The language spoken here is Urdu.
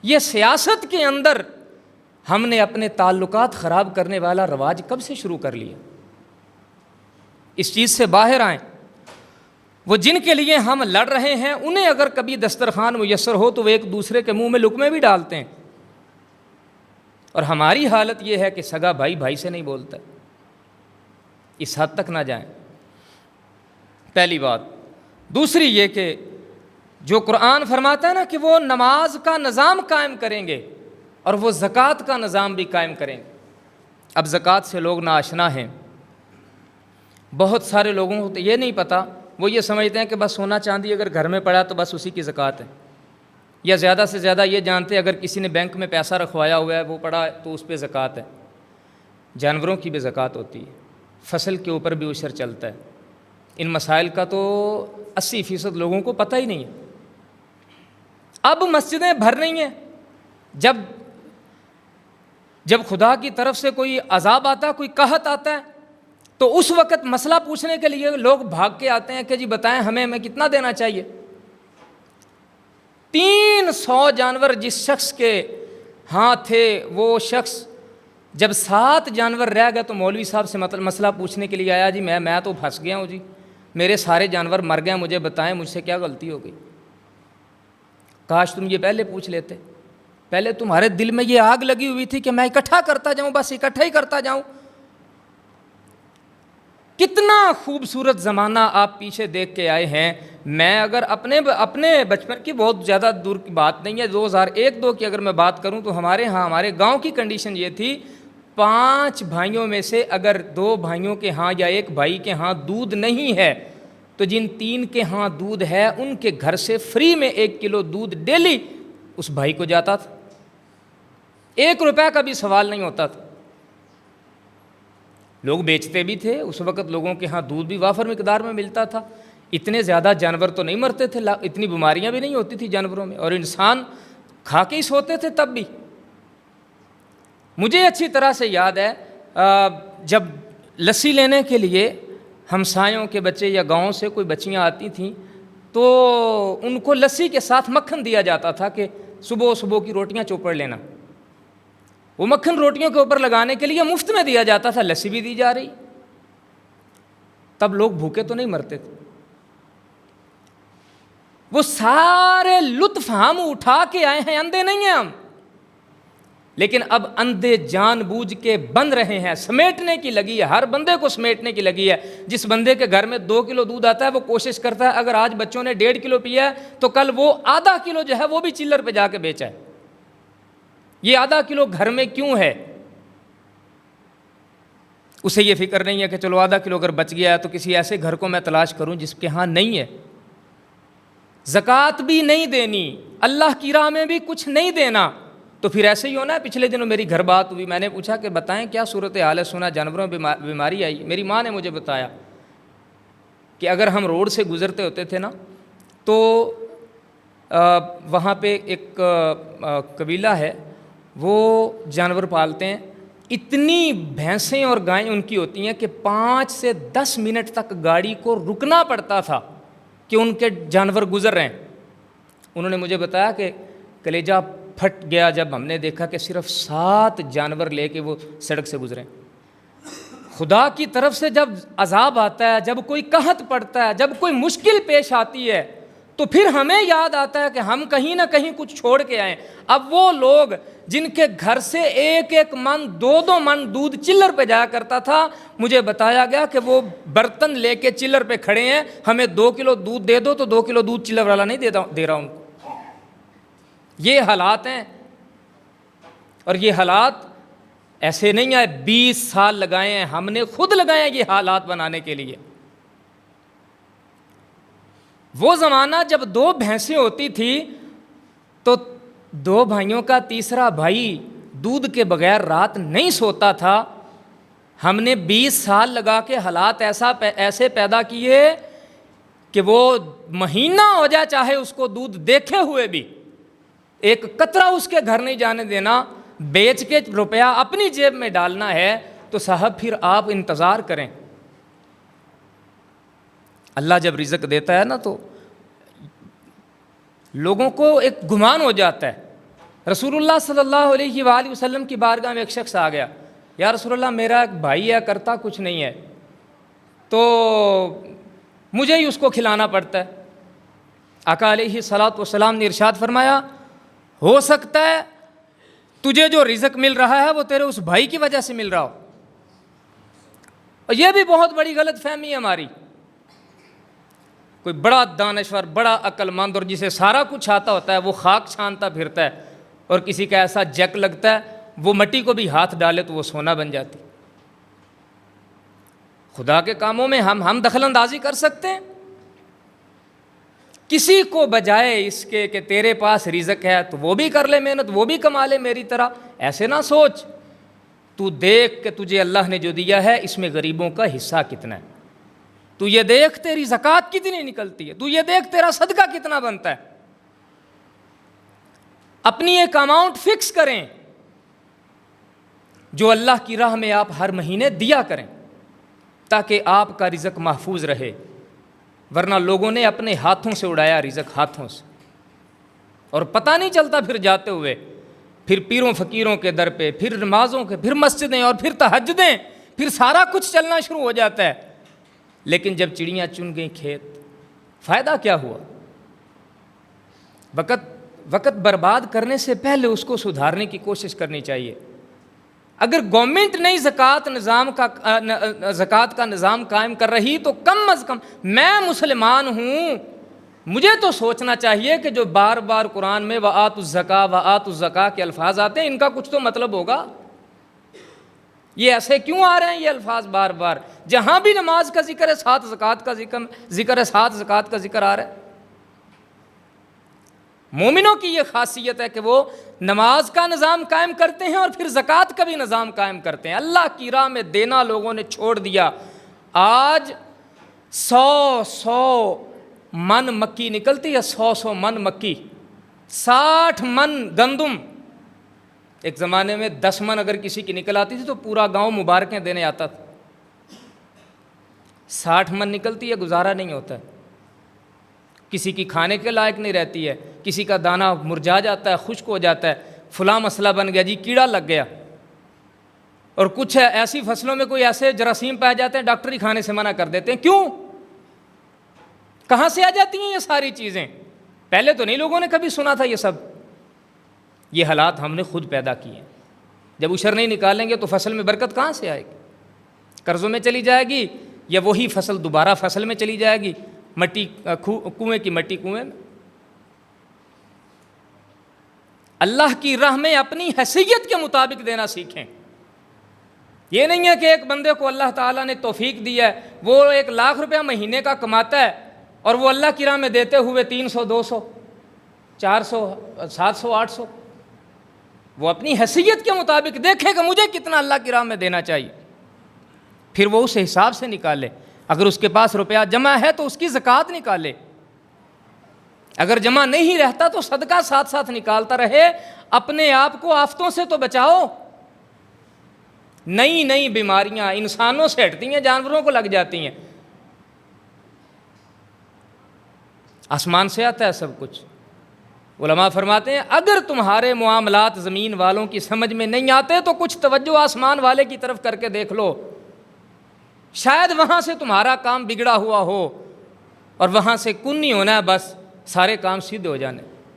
یہ سیاست کے اندر ہم نے اپنے تعلقات خراب کرنے والا رواج کب سے شروع کر لیا؟ اس چیز سے باہر آئیں۔ وہ جن کے لیے ہم لڑ رہے ہیں انہیں اگر کبھی دسترخوان میسر ہو تو وہ ایک دوسرے کے منہ میں لقمے بھی ڈالتے ہیں، اور ہماری حالت یہ ہے کہ سگا بھائی بھائی سے نہیں بولتا۔ اس حد تک نہ جائیں، پہلی بات۔ دوسری یہ کہ جو قرآن فرماتا ہے نا کہ وہ نماز کا نظام قائم کریں گے اور وہ زکوٰۃ کا نظام بھی قائم کریں گے۔ اب زکوٰۃ سے لوگ ناآشنا ہیں، بہت سارے لوگوں کو تو یہ نہیں پتہ، وہ یہ سمجھتے ہیں کہ بس سونا چاندی اگر گھر میں پڑا تو بس اسی کی زکوٰۃ ہے، یا زیادہ سے زیادہ یہ جانتے ہیں اگر کسی نے بینک میں پیسہ رکھوایا ہوا ہے وہ پڑا تو اس پہ زکوٰۃ ہے۔ جانوروں کی بھی زکوٰۃ ہوتی ہے، فصل کے اوپر بھی عشر چلتا ہے۔ ان مسائل کا تو 80% لوگوں کو پتہ ہی نہیں ہے۔ اب مسجدیں بھر رہی ہیں، جب خدا کی طرف سے کوئی عذاب آتا ہے، کوئی قحط آتا ہے، تو اس وقت مسئلہ پوچھنے کے لیے لوگ بھاگ کے آتے ہیں کہ جی بتائیں ہمیں کتنا دینا چاہیے۔ 300 جانور جس شخص کے ہاں تھے، وہ شخص جب 7 جانور رہ گئے تو مولوی صاحب سے مسئلہ پوچھنے کے لیے آیا، جی میں تو پھنس گیا ہوں جی، میرے سارے جانور مر گئے، مجھے بتائیں مجھ سے کیا غلطی ہو گئی؟ کاش تم یہ پہلے پوچھ لیتے، پہلے تمہارے دل میں یہ آگ لگی ہوئی تھی کہ میں اکٹھا کرتا جاؤں، بس اکٹھا ہی کرتا جاؤں۔ کتنا خوبصورت زمانہ آپ پیچھے دیکھ کے آئے ہیں۔ میں اگر اپنے بچپن کی بہت زیادہ دور کی بات نہیں ہے، 2001-2 کی اگر میں بات کروں تو ہمارے گاؤں کی کنڈیشن یہ تھی، 5 بھائیوں میں سے اگر 2 بھائیوں کے ہاں یا 1 بھائی کے ہاں دودھ نہیں ہے تو جن 3 کے ہاں دودھ ہے ان کے گھر سے فری میں 1 کلو دودھ ڈیلی اس بھائی کو جاتا تھا، 1 روپے کا بھی سوال نہیں ہوتا تھا۔ لوگ بیچتے بھی تھے، اس وقت لوگوں کے ہاں دودھ بھی وافر مقدار میں ملتا تھا، اتنے زیادہ جانور تو نہیں مرتے تھے، اتنی بیماریاں بھی نہیں ہوتی تھی جانوروں میں، اور انسان کھا کے ہی سوتے تھے تب بھی۔ مجھے اچھی طرح سے یاد ہے جب لسی لینے کے لیے ہمسایوں کے بچے یا گاؤں سے کوئی بچیاں آتی تھیں تو ان کو لسی کے ساتھ مکھن دیا جاتا تھا کہ صبح کی روٹیاں چوپڑ لینا۔ وہ مکھن روٹیوں کے اوپر لگانے کے لیے مفت میں دیا جاتا تھا، لسی بھی دی جا رہی۔ تب لوگ بھوکے تو نہیں مرتے تھے، وہ سارے لطف ہم اٹھا کے آئے ہیں، اندھے نہیں ہیں ہم، لیکن اب اندھے جان بوجھ کے بن رہے ہیں، سمیٹنے کی لگی ہے، ہر بندے کو سمیٹنے کی لگی ہے۔ جس بندے کے گھر میں 2 کلو دودھ آتا ہے وہ کوشش کرتا ہے اگر آج بچوں نے 1.5 کلو پیا ہے تو کل وہ آدھا کلو جو ہے وہ بھی چلر پہ جا کے بیچا ہے۔ یہ آدھا کلو گھر میں کیوں ہے؟ اسے یہ فکر نہیں ہے کہ چلو آدھا کلو اگر بچ گیا ہے تو کسی ایسے گھر کو میں تلاش کروں جس کے ہاں نہیں ہے۔ زکوٰۃ بھی نہیں دینی، اللہ کی راہ میں بھی کچھ نہیں دینا، تو پھر ایسے ہی ہونا ہے۔ پچھلے دنوں میری گھر بات ہوئی، میں نے پوچھا کہ بتائیں کیا صورتحال ہے، سنا جانوروں میں بیماری آئی۔ میری ماں نے مجھے بتایا کہ اگر ہم روڈ سے گزرتے ہوتے تھے نا تو وہاں پہ ایک قبیلہ ہے، وہ جانور پالتے ہیں، اتنی بھینسیں اور گائیں ان کی ہوتی ہیں کہ 5 سے 10 منٹ تک گاڑی کو رکنا پڑتا تھا کہ ان کے جانور گزر رہے ہیں۔ انہوں نے مجھے بتایا کہ کلیجہ پھٹ گیا جب ہم نے دیکھا کہ صرف 7 جانور لے کے وہ سڑک سے گزرے۔ خدا کی طرف سے جب عذاب آتا ہے، جب کوئی قحط پڑتا ہے، جب کوئی مشکل پیش آتی ہے تو پھر ہمیں یاد آتا ہے کہ ہم کہیں نہ کہیں کچھ چھوڑ کے آئیں۔ اب وہ لوگ جن کے گھر سے 1 من 2 من دودھ چلر پہ جایا کرتا تھا، مجھے بتایا گیا کہ وہ برتن لے کے چلر پہ کھڑے ہیں، ہمیں 2 کلو دودھ دے دو تو 2 کلو دودھ چلر والا نہیں دے رہا ان کو۔ یہ حالات ہیں، اور یہ حالات ایسے نہیں آئے، 20 سال لگائے ہیں، ہم نے خود لگائے ہیں یہ حالات بنانے کے لیے۔ وہ زمانہ جب 2 بھینسیں ہوتی تھی تو 2 بھائیوں کا تیسرا بھائی دودھ کے بغیر رات نہیں سوتا تھا۔ ہم نے 20 سال لگا کے حالات ایسے پیدا کیے کہ وہ مہینہ ہو جائے چاہے اس کو دودھ دیکھے ہوئے بھی 1 قطرہ اس کے گھر نہیں جانے دینا، بیچ کے روپیہ اپنی جیب میں ڈالنا ہے۔ تو صاحب پھر آپ انتظار کریں، اللہ جب رزق دیتا ہے نا تو لوگوں کو ایک گمان ہو جاتا ہے رسول اللہ صلی اللہ علیہ وآلہ وسلم کی بارگاہ میں ایک شخص آ گیا، یا رسول اللہ میرا ایک بھائی ہے، کرتا کچھ نہیں ہے، تو مجھے ہی اس کو کھلانا پڑتا ہے۔ آقا علیہ الصلوۃ والسلام نے ارشاد فرمایا، ہو سکتا ہے تجھے جو رزق مل رہا ہے وہ تیرے اس بھائی کی وجہ سے مل رہا ہو۔ اور یہ بھی بہت بڑی غلط فہمی ہے ہماری۔ کوئی بڑا دانشور، بڑا عقل مند اور جسے سارا کچھ آتا ہوتا ہے، وہ خاک چھانتا پھرتا ہے، اور کسی کا ایسا جک لگتا ہے وہ مٹی کو بھی ہاتھ ڈالے تو وہ سونا بن جاتی۔ خدا کے کاموں میں ہم دخل اندازی کر سکتے ہیں؟ کسی کو بجائے اس کے کہ تیرے پاس رزق ہے تو وہ بھی کر لے محنت، وہ بھی کما لے میری طرح، ایسے نہ سوچ۔ تو دیکھ کہ تجھے اللہ نے جو دیا ہے اس میں غریبوں کا حصہ کتنا ہے، تو یہ دیکھ تیری زکوٰۃ کتنی نکلتی ہے، تو یہ دیکھ تیرا صدقہ کتنا بنتا ہے۔ اپنی ایک اماؤنٹ فکس کریں جو اللہ کی راہ میں آپ ہر مہینے دیا کریں، تاکہ آپ کا رزق محفوظ رہے۔ ورنہ لوگوں نے اپنے ہاتھوں سے اڑایا رزق، ہاتھوں سے، اور پتہ نہیں چلتا پھر جاتے ہوئے، پھر پیروں فقیروں کے در پہ، پھر نمازوں کے، پھر مسجدیں، اور پھر تہجدیں، پھر سارا کچھ چلنا شروع ہو جاتا ہے۔ لیکن جب چڑیاں چن گئیں کھیت، فائدہ کیا ہوا؟ وقت برباد کرنے سے پہلے اس کو سدھارنے کی کوشش کرنی چاہیے۔ اگر گورنمنٹ نئی زکوٰۃ کا نظام قائم کر رہی تو کم از کم میں مسلمان ہوں، مجھے تو سوچنا چاہیے کہ جو بار بار قرآن میں وَآتُوا الزَّکاۃ وَآتُوا الزَّکاۃ کے الفاظ آتے ہیں، ان کا کچھ تو مطلب ہوگا۔ یہ ایسے کیوں آ رہے ہیں یہ الفاظ بار بار؟ جہاں بھی نماز کا ذکر ہے ساتھ زکوٰۃ کا ذکر ہے، ساتھ زکوٰۃ کا ذکر آ رہا ہے۔ مومنوں کی یہ خاصیت ہے کہ وہ نماز کا نظام قائم کرتے ہیں اور پھر زکوٰۃ کا بھی نظام قائم کرتے ہیں۔ اللہ کی راہ میں دینا لوگوں نے چھوڑ دیا۔ آج 100 من مکی نکلتی ہے، 100 من مکی، 60 من گندم۔ ایک زمانے میں 10 من اگر کسی کی نکل آتی تھی تو پورا گاؤں مبارکیں دینے آتا تھا۔ 60 من نکلتی ہے، گزارا نہیں ہوتا ہے، کسی کی کھانے کے لائق نہیں رہتی ہے، کسی کا دانہ مرجھا جاتا ہے، خشک ہو جاتا ہے، فلاں مسئلہ بن گیا جی، کیڑا لگ گیا۔ اور کچھ ایسی فصلوں میں کوئی ایسے جراثیم پائے جاتے ہیں ڈاکٹر ہی کھانے سے منع کر دیتے ہیں۔ کیوں؟ کہاں سے آ جاتی ہیں یہ ساری چیزیں؟ پہلے تو نہیں لوگوں نے کبھی سنا تھا یہ سب۔ یہ حالات ہم نے خود پیدا کیے ہیں۔ جب اشر نہیں نکالیں گے تو فصل میں برکت کہاں سے آئے گی؟ قرضوں میں چلی جائے گی، یا وہی فصل دوبارہ فصل میں چلی جائے گی، مٹی کنویں کی مٹی کنویں میں۔ اللہ کی راہ میں اپنی حیثیت کے مطابق دینا سیکھیں۔ یہ نہیں ہے کہ ایک بندے کو اللہ تعالیٰ نے توفیق دی ہے، وہ 1 لاکھ روپیہ مہینے کا کماتا ہے اور وہ اللہ کی راہ میں دیتے ہوئے 300 200 400 700 800، وہ اپنی حیثیت کے مطابق دیکھے کہ مجھے کتنا اللہ کی راہ میں دینا چاہیے، پھر وہ اس حساب سے نکالے۔ اگر اس کے پاس روپیہ جمع ہے تو اس کی زکوٰۃ نکالے، اگر جمع نہیں رہتا تو صدقہ ساتھ ساتھ نکالتا رہے۔ اپنے آپ کو آفتوں سے تو بچاؤ۔ نئی بیماریاں انسانوں سے ہٹتی ہیں، جانوروں کو لگ جاتی ہیں، آسمان سے آتا ہے سب کچھ۔ علماء فرماتے ہیں اگر تمہارے معاملات زمین والوں کی سمجھ میں نہیں آتے تو کچھ توجہ آسمان والے کی طرف کر کے دیکھ لو، شاید وہاں سے تمہارا کام بگڑا ہوا ہو اور وہاں سے کن نہیں ہونا ہے، بس سارے کام سیدھے ہو جانے۔